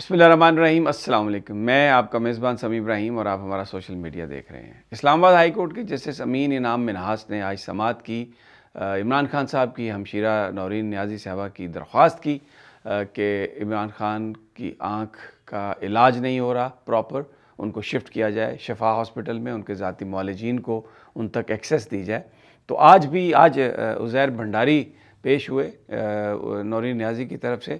بسم اللہ الرحمن الرحیم۔ السلام علیکم، میں آپ کا میزبان سمیع ابراہیم اور آپ ہمارا سوشل میڈیا دیکھ رہے ہیں۔ اسلام آباد ہائی کورٹ کے جسٹس امین انعام منہاس نے آج سماعت کی عمران خان صاحب کی ہمشیرہ نورین نیازی صاحبہ کی درخواست کی کہ عمران خان کی آنکھ کا علاج نہیں ہو رہا پراپر، ان کو شفٹ کیا جائے شفا ہاسپٹل میں، ان کے ذاتی معالجین کو ان تک ایکسیس دی جائے۔ تو آج عزیر بھنڈاری پیش ہوئے نورین نیازی کی طرف سے،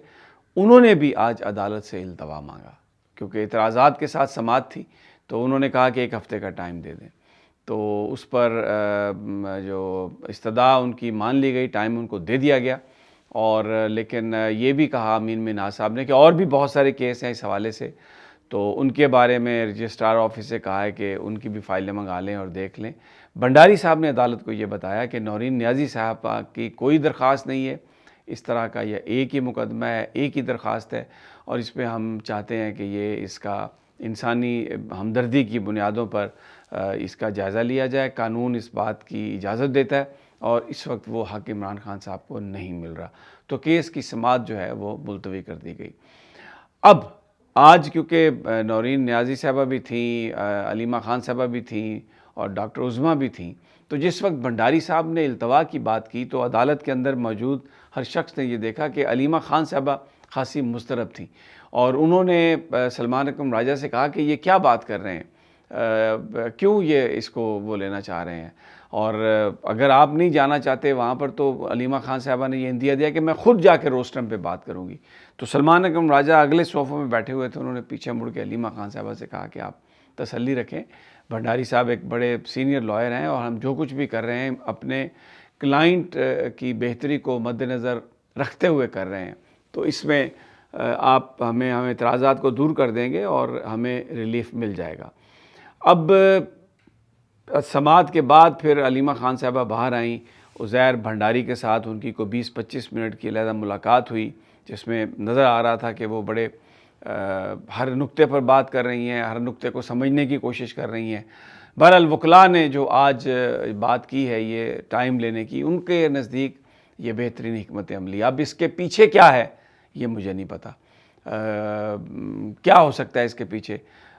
انہوں نے بھی آج عدالت سے التوا مانگا کیونکہ اعتراضات کے ساتھ سماعت تھی، تو انہوں نے کہا کہ 1 ہفتے کا ٹائم دے دیں۔ تو اس پر جو استدعا ان کی مان لی گئی، ٹائم ان کو دے دیا گیا، اور لیکن یہ بھی کہا امین منہاس صاحب نے کہ اور بھی بہت سارے کیس ہیں اس حوالے سے، تو ان کے بارے میں رجسٹرار آفس سے کہا ہے کہ ان کی بھی فائلیں منگا لیں اور دیکھ لیں۔ بھنڈاری صاحب نے عدالت کو یہ بتایا کہ نورین نیازی صاحب کی کوئی درخواست نہیں ہے اس طرح کا، یہ ایک ہی مقدمہ ہے، ایک ہی درخواست ہے، اور اس پہ ہم چاہتے ہیں کہ یہ اس کا انسانی ہمدردی کی بنیادوں پر اس کا جائزہ لیا جائے۔ قانون اس بات کی اجازت دیتا ہے اور اس وقت وہ حق عمران خان صاحب کو نہیں مل رہا، تو کیس کی سماعت جو ہے وہ ملتوی کر دی گئی۔ اب آج کیونکہ نورین نیازی صاحبہ بھی تھیں، علیمہ خان صاحبہ بھی تھیں اور ڈاکٹر عظمیٰ بھی تھیں، تو جس وقت بھنڈاری صاحب نے التوا کی بات کی تو عدالت کے اندر موجود ہر شخص نے یہ دیکھا کہ علیمہ خان صاحبہ خاصی مضطرب تھیں، اور انہوں نے سلمان اکرم راجہ سے کہا کہ یہ کیا بات کر رہے ہیں، کیوں یہ اس کو وہ لینا چاہ رہے ہیں، اور اگر آپ نہیں جانا چاہتے وہاں پر تو علیمہ خان صاحبہ نے یہ اندیا دیا کہ میں خود جا کے روسٹرم پہ بات کروں گی۔ تو سلمان اکرم راجہ اگلے صوفوں میں بیٹھے ہوئے تھے، انہوں نے پیچھے مڑ کے علیمہ خان صاحبہ سے کہا کہ آپ تسلی رکھیں، بھنڈاری صاحب ایک بڑے سینئر لائر ہیں اور ہم جو کچھ بھی کر رہے ہیں اپنے کلائنٹ کی بہتری کو مد نظر رکھتے ہوئے کر رہے ہیں، تو اس میں آپ ہمیں اعتراضات کو دور کر دیں گے اور ہمیں ریلیف مل جائے گا۔ اب سماعت کے بعد پھر علیمہ خان صاحبہ باہر آئیں، عزیر بھنڈاری کے ساتھ ان کی کوئی 20-25 منٹ کی علیحدہ ملاقات ہوئی، جس میں نظر آ رہا تھا کہ وہ بڑے ہر نقطے پر بات کر رہی ہیں، ہر نقطے کو سمجھنے کی کوشش کر رہی ہیں۔ بہرحال وکلاء نے جو آج بات کی ہے یہ ٹائم لینے کی، ان کے نزدیک یہ بہترین حکمت عملی۔ اب اس کے پیچھے کیا ہے یہ مجھے نہیں پتا، کیا ہو سکتا ہے اس کے پیچھے۔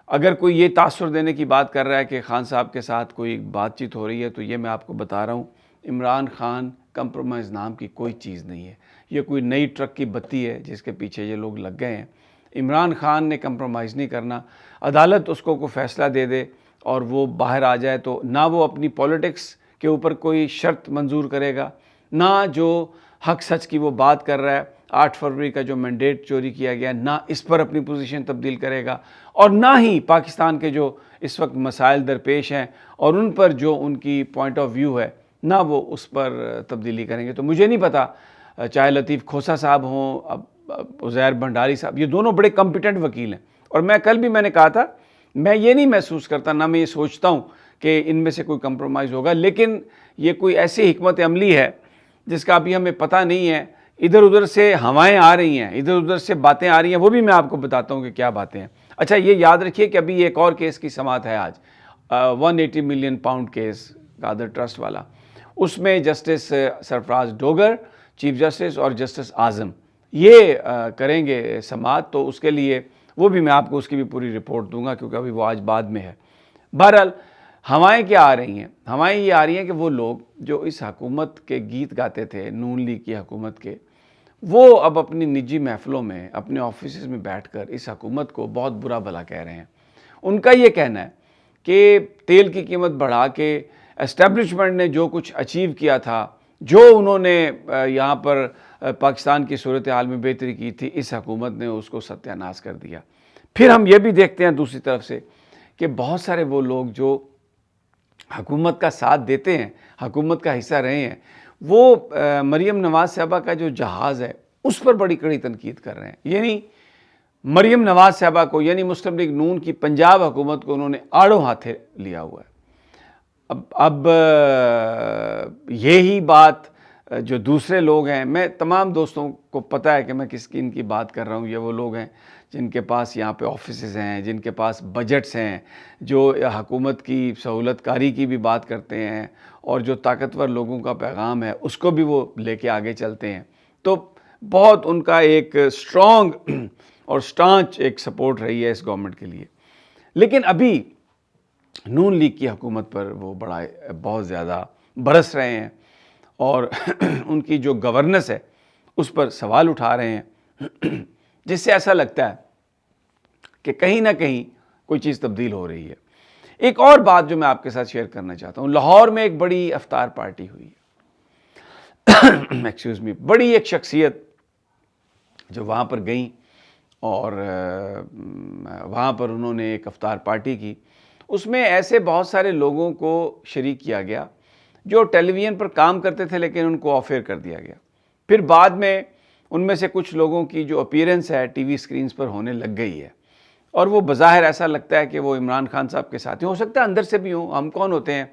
اگر کوئی یہ تاثر دینے کی بات کر رہا ہے کہ خان صاحب کے ساتھ کوئی بات چیت ہو رہی ہے، تو یہ میں آپ کو بتا رہا ہوں، عمران خان کمپرومائز نام کی کوئی چیز نہیں ہے، یہ کوئی نئی ٹرک کی بتی ہے جس کے پیچھے یہ لوگ لگ گئے ہیں۔ عمران خان نے کمپرومائز نہیں کرنا، عدالت اس کو کوئی فیصلہ دے دے اور وہ باہر آ جائے تو نہ وہ اپنی پولیٹکس کے اوپر کوئی شرط منظور کرے گا، نہ جو حق سچ کی وہ بات کر رہا ہے 8 فروری کا جو مینڈیٹ چوری کیا گیا، نہ اس پر اپنی پوزیشن تبدیل کرے گا، اور نہ ہی پاکستان کے جو اس وقت مسائل درپیش ہیں اور ان پر جو ان کی پوائنٹ آف ویو ہے، نہ وہ اس پر تبدیلی کریں گے۔ تو مجھے نہیں پتا، چاہے لطیف کھوسہ صاحب ہوں، عزیر بھنڈاری صاحب، یہ دونوں بڑے کمپیٹنٹ وکیل ہیں، اور کل بھی میں نے کہا تھا میں یہ نہیں محسوس کرتا، نہ میں یہ سوچتا ہوں کہ ان میں سے کوئی کمپرومائز ہوگا، لیکن یہ کوئی ایسی حکمت عملی ہے جس کا ابھی ہمیں پتہ نہیں ہے۔ ادھر ادھر سے ہوائیں آ رہی ہیں، ادھر ادھر سے باتیں آ رہی ہیں، وہ بھی میں آپ کو بتاتا ہوں کہ کیا باتیں ہیں۔ اچھا، یہ یاد رکھیے کہ ابھی ایک اور کیس کی سماعت ہے آج، 180 ملین پاؤنڈ کیس قادر ٹرسٹ والا، اس میں جسٹس سرفراز ڈوگر چیف جسٹس اور جسٹس اعظم یہ کریں گے سماعت، تو اس کے لیے وہ بھی میں آپ کو اس کی بھی پوری رپورٹ دوں گا کیونکہ ابھی وہ آج بعد میں ہے۔ بہرحال ہوائیں کیا آ رہی ہیں؟ ہوائیں یہ آ رہی ہیں کہ وہ لوگ جو اس حکومت کے گیت گاتے تھے، نون لیگ کی حکومت کے، وہ اب اپنی نجی محفلوں میں، اپنے آفیسز میں بیٹھ کر اس حکومت کو بہت برا بھلا کہہ رہے ہیں۔ ان کا یہ کہنا ہے کہ تیل کی قیمت بڑھا کے اسٹیبلشمنٹ نے جو کچھ اچیو کیا تھا، جو انہوں نے یہاں پر پاکستان کی صورتحال میں بہتری کی تھی، اس حکومت نے اس کو ستیہ ناش کر دیا۔ پھر ہم یہ بھی دیکھتے ہیں دوسری طرف سے کہ بہت سارے وہ لوگ جو حکومت کا ساتھ دیتے ہیں، حکومت کا حصہ رہے ہیں، وہ مریم نواز صاحبہ کا جو جہاز ہے اس پر بڑی کڑی تنقید کر رہے ہیں، یعنی مریم نواز صاحبہ کو، یعنی مسلم لیگ نون کی پنجاب حکومت کو انہوں نے آڑوں ہاتھے لیا ہوا ہے۔ اب یہی بات جو دوسرے لوگ ہیں، میں تمام دوستوں کو پتہ ہے کہ میں کس کی ان کی بات کر رہا ہوں، یہ وہ لوگ ہیں جن کے پاس یہاں پہ آفیسز ہیں، جن کے پاس بجٹس ہیں، جو حکومت کی سہولت کاری کی بھی بات کرتے ہیں، اور جو طاقتور لوگوں کا پیغام ہے اس کو بھی وہ لے کے آگے چلتے ہیں۔ تو بہت ان کا ایک اسٹرانگ اور سٹانچ ایک سپورٹ رہی ہے اس گورنمنٹ کے لیے. لیکن ابھی نون لیگ کی حکومت پر وہ بہت زیادہ برس رہے ہیں اور ان کی جو گورننس ہے اس پر سوال اٹھا رہے ہیں، جس سے ایسا لگتا ہے کہ کہیں نہ کہیں کوئی چیز تبدیل ہو رہی ہے. ایک اور بات جو میں آپ کے ساتھ شیئر کرنا چاہتا ہوں، لاہور میں ایک بڑی افطار پارٹی ہوئی ہے ایکسکیوز می، بڑی ایک شخصیت جو وہاں پر گئیں اور وہاں پر انہوں نے ایک افطار پارٹی کی. اس میں ایسے بہت سارے لوگوں کو شریک کیا گیا جو ٹیلی ویژن پر کام کرتے تھے لیکن ان کو آف ایئر کر دیا گیا. پھر بعد میں ان میں سے کچھ لوگوں کی جو اپیرنس ہے ٹی وی سکرینز پر ہونے لگ گئی ہے اور وہ بظاہر ایسا لگتا ہے کہ وہ عمران خان صاحب کے ساتھ ہو سکتا ہے اندر سے بھی ہوں. ہم کون ہوتے ہیں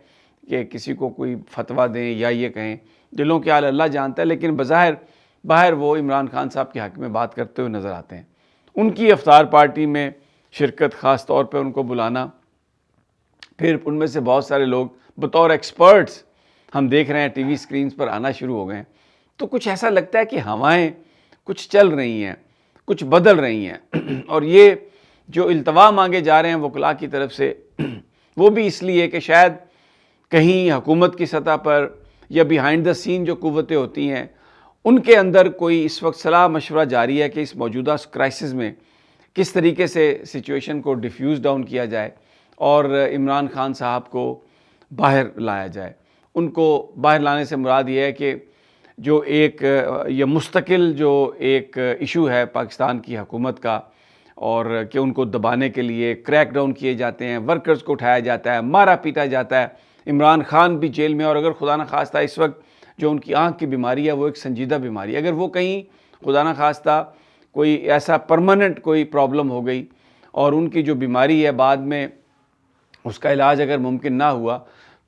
کہ کسی کو کوئی فتویٰ دیں یا یہ کہیں، دلوں کے حال اللہ جانتا ہے، لیکن بظاہر باہر وہ عمران خان صاحب کے حق میں بات کرتے ہوئے نظر آتے ہیں. ان کی افطار پارٹی میں شرکت، خاص طور پہ ان کو بلانا، پھر ان میں سے بہت سارے لوگ بطور ایکسپرٹس ہم دیکھ رہے ہیں ٹی وی سکرینز پر آنا شروع ہو گئے ہیں. تو کچھ ایسا لگتا ہے کہ ہوائیں کچھ چل رہی ہیں، کچھ بدل رہی ہیں. اور یہ جو التوا مانگے جا رہے ہیں وکلاء کی طرف سے، وہ بھی اس لیے کہ شاید کہیں حکومت کی سطح پر یا بیہائنڈ دا سین جو قوتیں ہوتی ہیں ان کے اندر کوئی اس وقت صلاح مشورہ جاری ہے کہ اس موجودہ کرائسس میں کس طریقے سے سچویشن کو ڈیفیوز ڈاؤن کیا جائے اور عمران خان صاحب کو باہر لایا جائے. ان کو باہر لانے سے مراد یہ ہے کہ جو ایک یہ مستقل جو ایک ایشو ہے پاکستان کی حکومت کا، اور کہ ان کو دبانے کے لیے کریک ڈاؤن کیے جاتے ہیں، ورکرز کو اٹھایا جاتا ہے، مارا پیٹا جاتا ہے. عمران خان بھی جیل میں، اور اگر خدا نہ خواستہ اس وقت جو ان کی آنکھ کی بیماری ہے وہ ایک سنجیدہ بیماری ہے، اگر وہ کہیں خدا نہ خواستہ کوئی ایسا پرماننٹ کوئی پرابلم ہو گئی اور ان کی جو بیماری ہے بعد میں اس کا علاج اگر ممکن نہ ہوا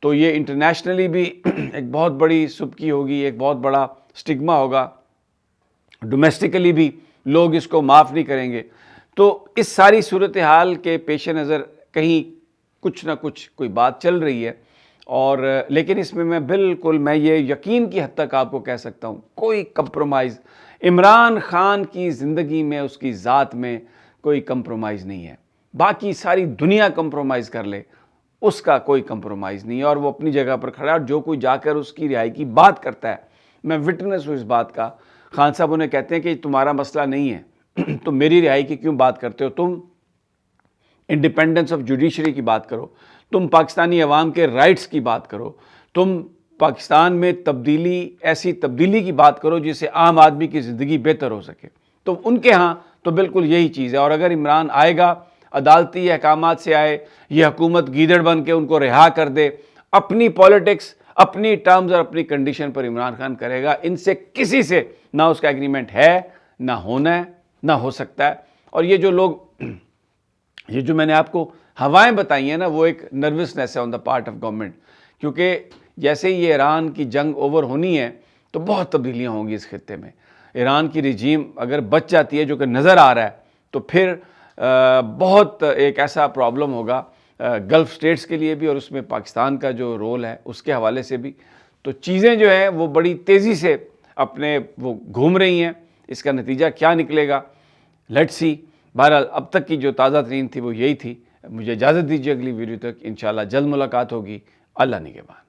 تو یہ انٹرنیشنلی بھی ایک بہت بڑی سبکی ہوگی، ایک بہت بڑا سٹگما ہوگا، ڈومیسٹکلی بھی لوگ اس کو معاف نہیں کریں گے. تو اس ساری صورتحال کے پیش نظر کہیں کچھ نہ کچھ کوئی بات چل رہی ہے، اور لیکن اس میں میں یہ یقین کی حد تک آپ کو کہہ سکتا ہوں کوئی کمپرومائز عمران خان کی زندگی میں، اس کی ذات میں کوئی کمپرومائز نہیں ہے. باقی ساری دنیا کمپرومائز کر لے، اس کا کوئی کمپرومائز نہیں ہے اور وہ اپنی جگہ پر کھڑا ہے. اور جو کوئی جا کر اس کی رہائی کی بات کرتا ہے، میں وٹنس ہوں اس بات کا. خان صاحب انہیں کہتے ہیں کہ تمہارا مسئلہ نہیں ہے، تم میری رہائی کی کیوں بات کرتے ہو؟ تم انڈیپینڈنس آف جوڈیشری کی بات کرو، تم پاکستانی عوام کے رائٹس کی بات کرو، تم پاکستان میں ایسی تبدیلی کی بات کرو جس سے عام آدمی کی زندگی بہتر ہو سکے. تو ان کے ہاں تو بالکل یہی چیز ہے. اور اگر عمران آئے گا، عدالتی احکامات سے آئے، یہ حکومت گیدڑ بن کے ان کو رہا کر دے، اپنی پولیٹکس، اپنی ٹرمز اور اپنی کنڈیشن پر عمران خان کرے گا. ان سے کسی سے نہ اس کا ایگریمنٹ ہے، نہ ہونا ہے، نہ ہو سکتا ہے. اور یہ جو لوگ، یہ جو میں نے آپ کو ہوائیں بتائی ہیں نا، وہ ایک نروسنس ہے آن دا پارٹ آف گورنمنٹ، کیونکہ جیسے ہی یہ ایران کی جنگ اوور ہونی ہے تو بہت تبدیلیاں ہوں گی اس خطے میں. ایران کی رجیم اگر بچ جاتی ہے، جو کہ نظر آ رہا ہے، تو پھر بہت ایک ایسا پرابلم ہوگا گلف سٹیٹس کے لیے بھی، اور اس میں پاکستان کا جو رول ہے اس کے حوالے سے بھی. تو چیزیں جو ہیں وہ بڑی تیزی سے اپنے وہ گھوم رہی ہیں. اس کا نتیجہ کیا نکلے گا، لیٹس سی. بہرحال اب تک کی جو تازہ ترین تھی وہ یہی تھی. مجھے اجازت دیجیے، اگلی ویڈیو تک انشاءاللہ جلد ملاقات ہوگی. اللہ نگہبان.